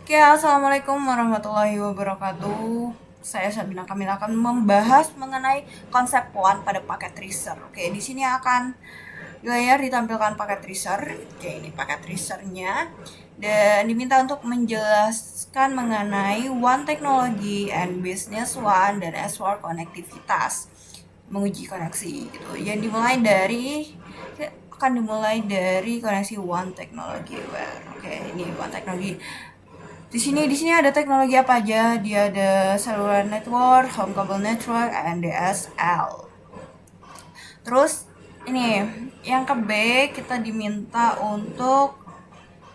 Oke, assalamualaikum warahmatullahi wabarakatuh. Saya Sabina Kamil akan membahas mengenai konsep one pada paket tracer. Oke, di sini akan di layar ditampilkan paket tracer. Oke, ini paket tracernya dan diminta untuk menjelaskan mengenai one teknologi and business one dan S4 konektivitas menguji koneksi gitu. Yang dimulai dari koneksi one teknologi. Oke, ini one teknologi. Di sini ada teknologi apa aja? Dia ada cellular network, home cable network, and DSL. Terus ini yang ke B kita diminta untuk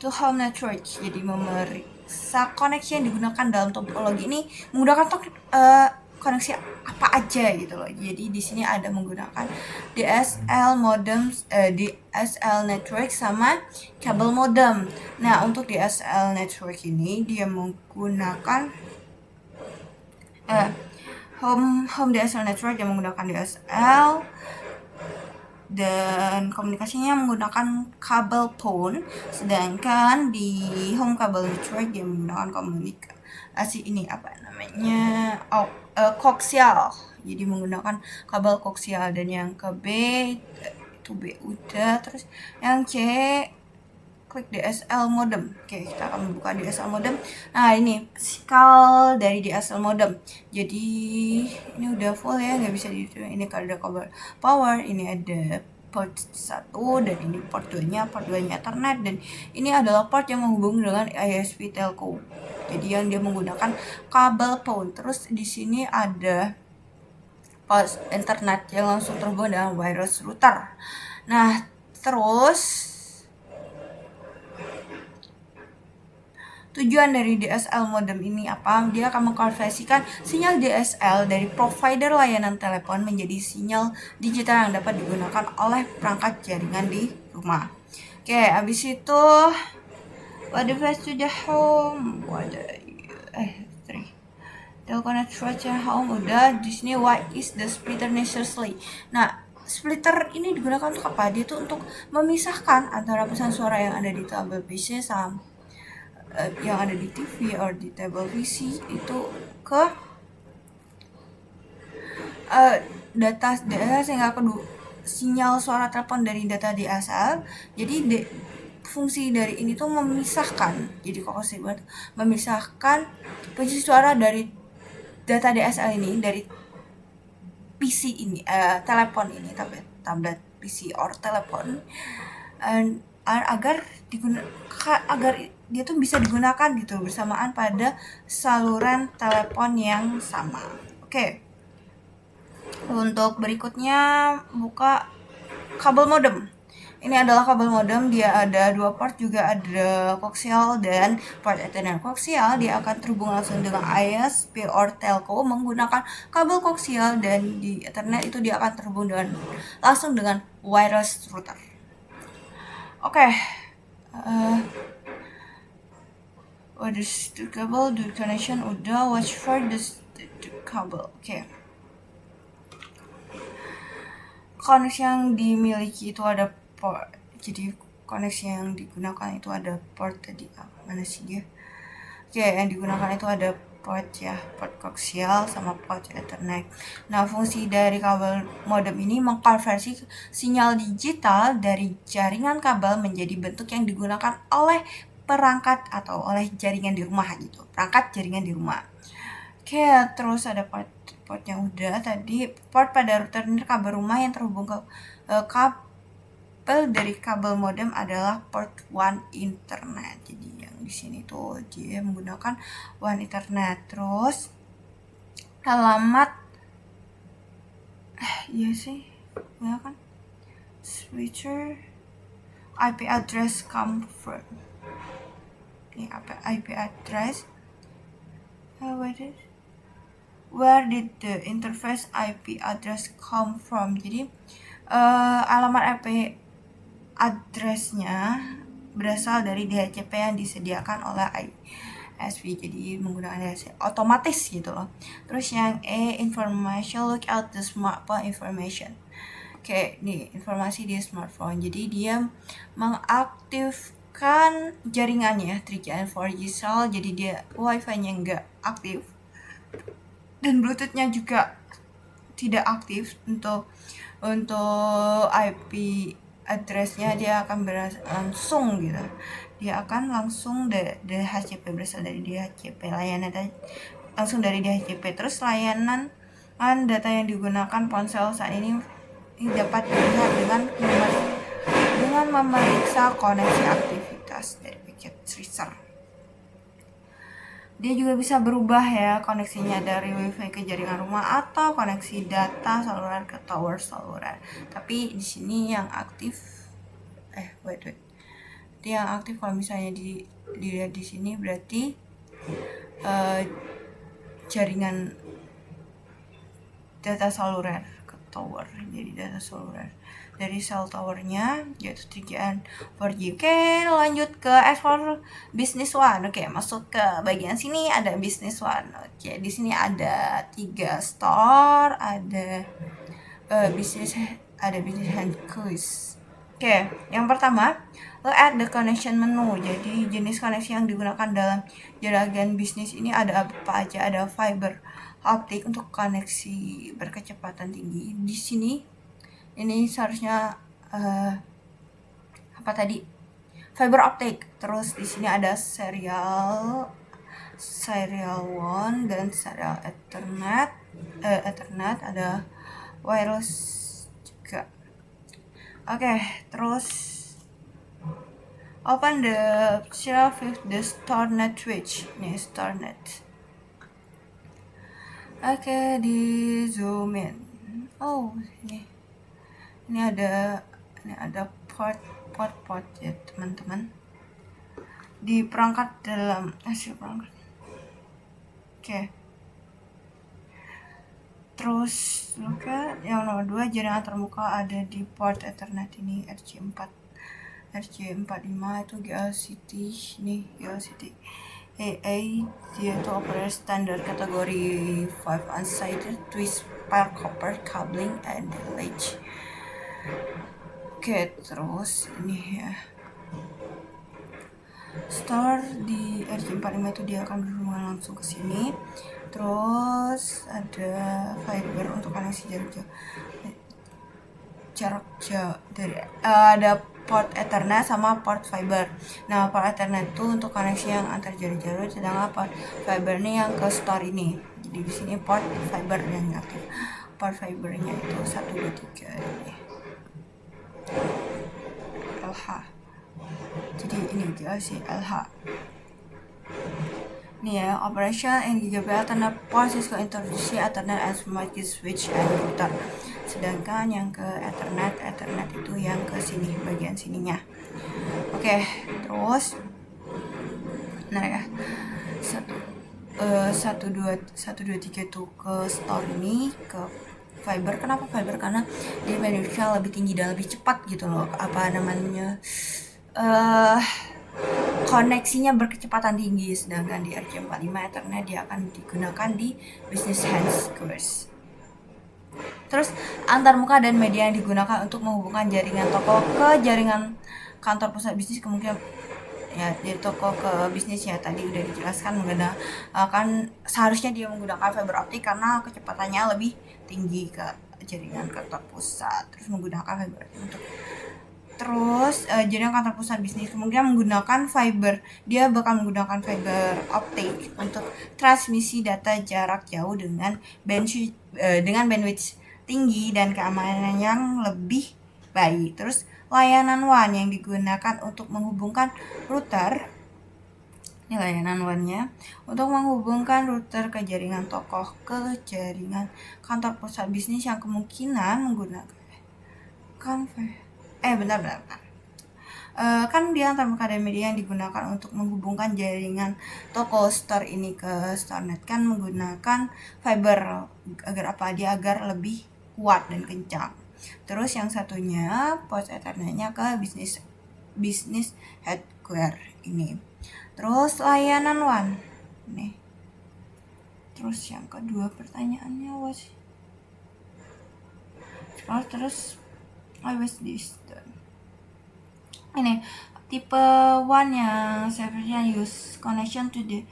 to home network. Jadi memeriksa koneksi yang digunakan dalam topologi ini menggunakan koneksi apa aja gitu loh. Jadi di sini ada menggunakan DSL modem, DSL network sama kabel modem. Nah, untuk DSL network ini dia menggunakan home DSL network yang menggunakan DSL dan komunikasinya menggunakan kabel PON, sedangkan di home kabel network dia menggunakan komunikasi ini apa namanya koaksial, jadi menggunakan kabel koaksial. Dan yang ke B itu B udah, terus yang C klik DSL modem. Oke, kita akan membuka DSL modem. Nah, ini sikal dari DSL modem. Jadi ini udah full ya, nggak bisa di ini karena ada kabel power. Ini ada port 1 dan ini port 2-nya Ethernet, dan ini adalah port yang menghubungi dengan ISP telco. Jadi yang dia menggunakan kabel PON. Terus di sini ada port internet yang langsung terhubung dengan wireless router. Nah, terus tujuan dari DSL modem ini apa? Dia akan mengkonversikan sinyal DSL dari provider layanan telepon menjadi sinyal digital yang dapat digunakan oleh perangkat jaringan di rumah. Oke, abis itu what device to the home? Telco network to home udah. Di sini why is the splitter necessary? Nah, splitter ini digunakan untuk apa? Dia tuh untuk memisahkan antara pesan suara yang ada di tabel PC sama yang ada di TV atau di table PC itu ke data sehingga sinyal suara telepon dari data DSL. Jadi fungsi dari ini tuh memisahkan, jadi kok memisahkan posisi suara dari data DSL ini dari PC ini, telepon ini, tablet PC or telepon, agar dia tuh bisa digunakan gitu bersamaan pada saluran telepon yang sama. Oke. Untuk berikutnya buka kabel modem. Ini adalah kabel modem, dia ada 2 port, juga ada koaksial dan port Ethernet. Koaksial dia akan terhubung langsung dengan ISP or telco menggunakan kabel koaksial, dan di Ethernet itu dia akan terhubung langsung dengan wireless router. Oke. What is the cable? The connection udah. Watch for the cable. Oke. Koneksi yang dimiliki itu ada port. Jadi koneksi yang digunakan itu ada port tadi. Mana sih dia? Oke, yang digunakan itu ada port ya, port koaksial sama port Ethernet. Nah, fungsi dari kabel modem ini mengkonversi sinyal digital dari jaringan kabel menjadi bentuk yang digunakan oleh perangkat atau oleh jaringan di rumah gitu. Perangkat jaringan di rumah. Oke, terus ada port yang udah tadi. Port pada router ini kabel rumah yang terhubung ke kabel dari kabel modem adalah port one internet. Jadi yang di sini tuh dia menggunakan one internet. Terus alamat iya sih, ya kan? Switcher IP address confirm. Ini IP address. Where did the interface IP address come from? Jadi alamat IP addressnya berasal dari DHCP yang disediakan oleh ISP, jadi menggunakan DHCP otomatis gitu loh. Terus yang information, look out the smartphone information. Oke, nih informasi di smartphone. Jadi dia mengaktifkan kan jaringannya 3G and 4G cell, jadi dia wifi-nya nggak aktif dan bluetooth-nya juga tidak aktif. Untuk IP address-nya dia akan langsung gitu, dia akan langsung dari DHCP, berasal dari DHCP, layanan langsung dari DHCP. Terus layanan data yang digunakan ponsel saat ini dapat dilihat dengan memeriksa koneksi aktivitas dari packet tracer. Dia juga bisa berubah ya koneksinya dari WiFi ke jaringan rumah atau koneksi data seluler ke tower seluler. Tapi di sini yang aktif Dia yang aktif kalau misalnya dilihat di sini berarti jaringan data seluler ke tower. Jadi data seluler dari cell towernya yaitu 3G and 4G. Oke, lanjut ke explore business one. Oke, masuk ke bagian sini ada business one. Oke, di sini ada 3 store, ada business and quiz. Oke, yang pertama, look at the connection menu. Jadi jenis koneksi yang digunakan dalam jaringan bisnis ini ada apa aja? Ada fiber optik untuk koneksi berkecepatan tinggi. Di sini ini seharusnya fiber optik. Terus di sini ada serial 1 dan serial Ethernet, ada wireless juga. Oke, terus open the shelf with the StarNet switch. Nih StarNet. Oke, di zoom in. Oh, ini ada port ya teman-teman, di perangkat dalam hasil perangkat. Oke. Terus juga yang nomor 2, jaringan terbuka ada di port Ethernet ini RJ45 itu GLCT. Nih GLCT AA, dia itu operator standar kategori 5 unsighted twist pair copper cabling and latch. Oke, terus ini ya, store di RJ45 itu dia akan berhubungan langsung ke sini. Terus ada fiber untuk koneksi jarak jauh dari ada port Ethernet sama port fiber. Nah, port Ethernet itu untuk koneksi yang antar jarak, sedangkan port fiber ini yang ke store ini. Jadi di sini port fiber yang aktif. Port fibernya itu 1, 2, 3 ini. LH. Jadi ini dia sih LH. Nih ya, operation in Gigabit Ethernet port Cisco introduksi Ethernet as market switch and router. Sedangkan yang ke Ethernet itu yang ke sini, bagian sininya. Oke, terus nah ya, 1, 2, 3 tuh ke store ini, ke fiber. Kenapa fiber? Karena dia bandwidth-nya lebih tinggi dan lebih cepat gitu loh. Koneksinya berkecepatan tinggi. Sedangkan di RJ45 Ethernet dia akan digunakan di business hands course. Terus antarmuka dan media yang digunakan untuk menghubungkan jaringan toko ke jaringan kantor pusat bisnis, kemungkinan ya dari toko ke bisnis ya tadi udah dijelaskan menggunakan seharusnya dia menggunakan fiber optik karena kecepatannya lebih tinggi ke jaringan kantor pusat. Terus menggunakan fiber optik untuk jaringan kantor pusat bisnis kemungkinan menggunakan fiber. Dia bakal menggunakan fiber optik untuk transmisi data jarak jauh dengan bandwidth tinggi dan keamanan yang lebih baik. Terus layanan WAN yang digunakan untuk menghubungkan router. Ini layanan WAN-nya untuk menghubungkan router ke jaringan toko ke jaringan kantor pusat bisnis yang kemungkinan menggunakan kan dia antarmuka dan media yang digunakan untuk menghubungkan jaringan toko store ini ke StarNet kan menggunakan fiber agar lebih kuat dan kencang. Terus yang satunya port Ethernet-nya ke business headquarter ini. Terus layanan WAN nih. Terus yang kedua pertanyaannya was terus always this done. Ini tipe one yang servernya use connection to the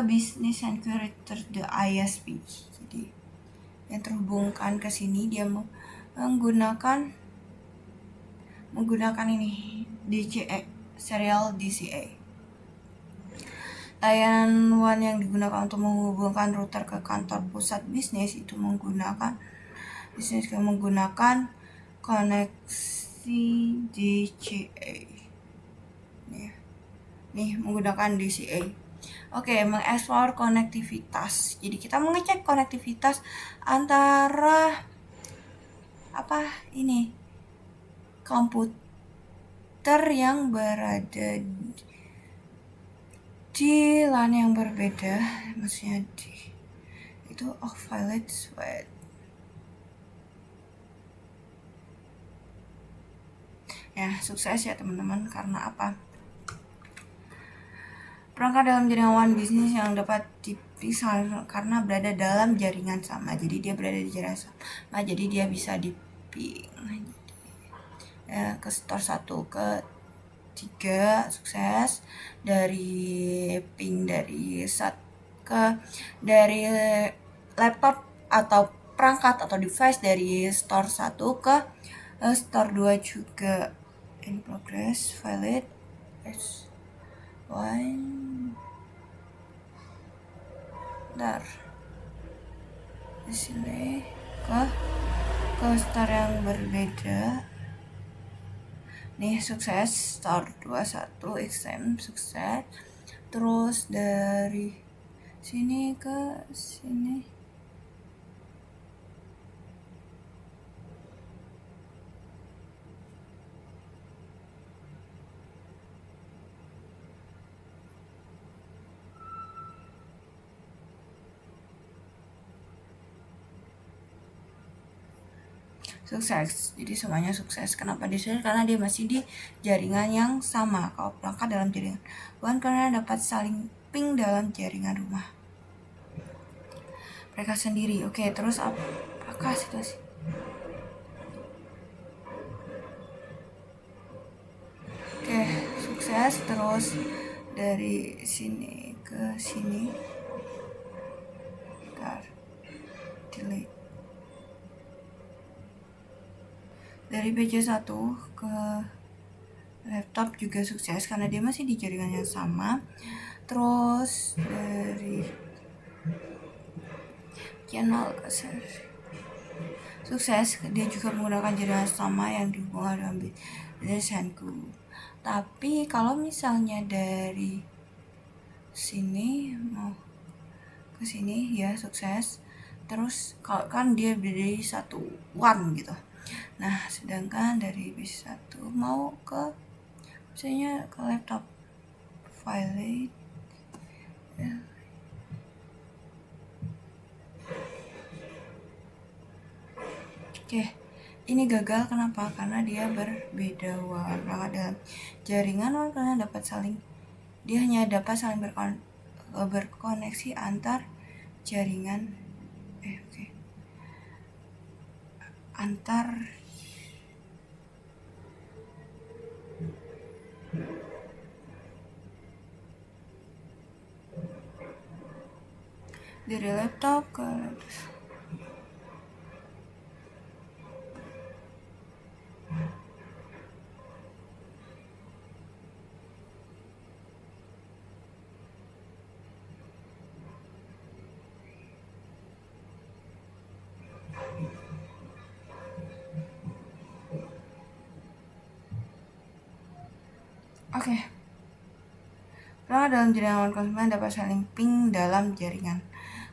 business and creator the ISP. Jadi yang terhubungkan ke sini dia menggunakan ini DCA, serial DCA. Layanan WAN yang digunakan untuk menghubungkan router ke kantor pusat bisnis itu menggunakan koneksi DCA. Nih menggunakan DCA. Oke, mengeksplor konektivitas. Jadi kita mengecek konektivitas antara komputer yang berada di LAN yang berbeda, maksudnya itu off-violet sweat. Ya, sukses ya teman-teman. Karena apa? Perangkat dalam jaringan WAN bisnis yang dapat dipisah karena berada dalam jaringan sama. Jadi dia berada di jaringan sama. Jadi dia bisa diping. Ke store 1 ke 3 sukses. Dari ping dari laptop atau perangkat atau device dari store 1 ke store 2 juga. In progress, valid S1 di sini ke store yang berbeda. Nih sukses, store 21 XM sukses. Terus dari sini ke sini sukses. Jadi semuanya sukses. Kenapa disuruh? Karena dia masih di jaringan yang sama. Kalau perangkat dalam jaringan WAN karena dapat saling ping dalam jaringan rumah mereka sendiri. Oke, terus apakah situasi? Oke, sukses. Terus dari sini ke sini. Delete. Dari PC1 ke laptop juga sukses karena dia masih di jaringan yang sama. Terus dari channel ke sukses, dia juga menggunakan jaringan sama yang dihubungkan dengan desainku. Tapi kalau misalnya dari sini mau ke sini ya sukses. Terus kalau kan dia berdiri satu WAN gitu. Nah, sedangkan dari B1 mau ke misalnya ke laptop file ya. Oke, ini gagal kenapa? Karena dia berbeda WAN. Maka dalam jaringan WAN karena dia hanya dapat saling berkoneksi antar jaringan antar dari laptop ke Oke. Karena dalam jaringan konsumen dapat saling ping dalam jaringan.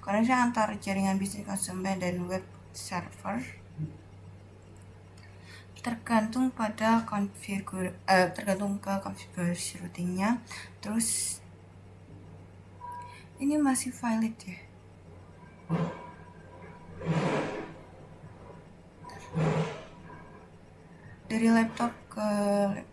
Koneksi antar jaringan bisnis konsumen dan web server tergantung ke konfigurasi routingnya. Terus ini masih valid ya. Dari laptop ke laptop.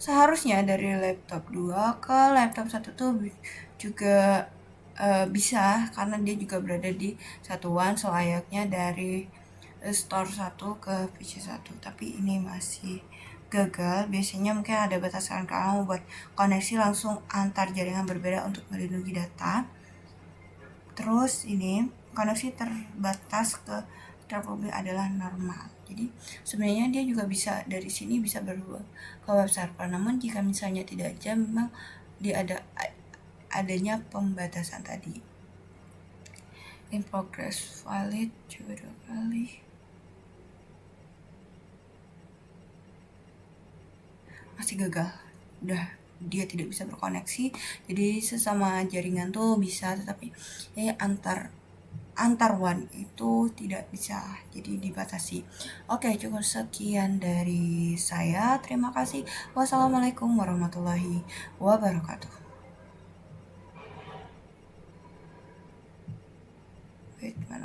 Seharusnya dari laptop 2 ke laptop 1 tuh juga bisa karena dia juga berada di satuan selayaknya dari store 1 ke PC 1, tapi ini masih gagal. Biasanya mungkin ada batasan kalau buat koneksi langsung antar jaringan berbeda untuk melindungi data. Terus ini koneksi terbatas ke terpublik adalah normal. Jadi sebenarnya dia juga bisa dari sini bisa berubah ke web server. Namun jika misalnya tidak jam, memang dia adanya pembatasan tadi. In progress, valid, coba 2 kali. Masih gagal. Udah dia tidak bisa berkoneksi. Jadi sesama jaringan tuh bisa, tetapi antar one itu tidak bisa, jadi dibatasi. Oke, cukup sekian dari saya. Terima kasih. Wassalamualaikum warahmatullahi wabarakatuh. Wait, mana